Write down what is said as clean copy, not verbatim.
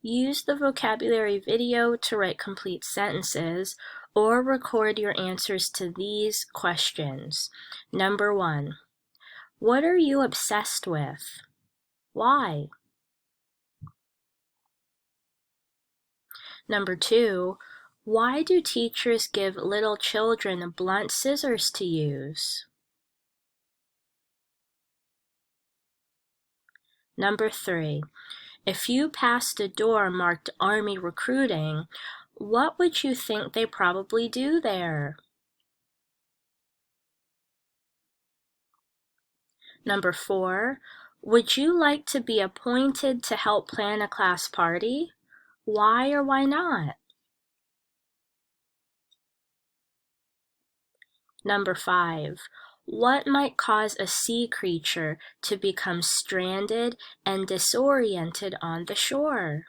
Use the vocabulary video to write complete sentences or record your answers to these questions. Number 1, what are you obsessed with? Why? Number 2, why do teachers give little children blunt scissors to use? Number 3, if you passed a door marked Army Recruiting, what would you think they probably do there? Number 4, would you like to be appointed to help plan a class party? Why or why not? Number 5, what might cause a sea creature to become stranded and disoriented on the shore?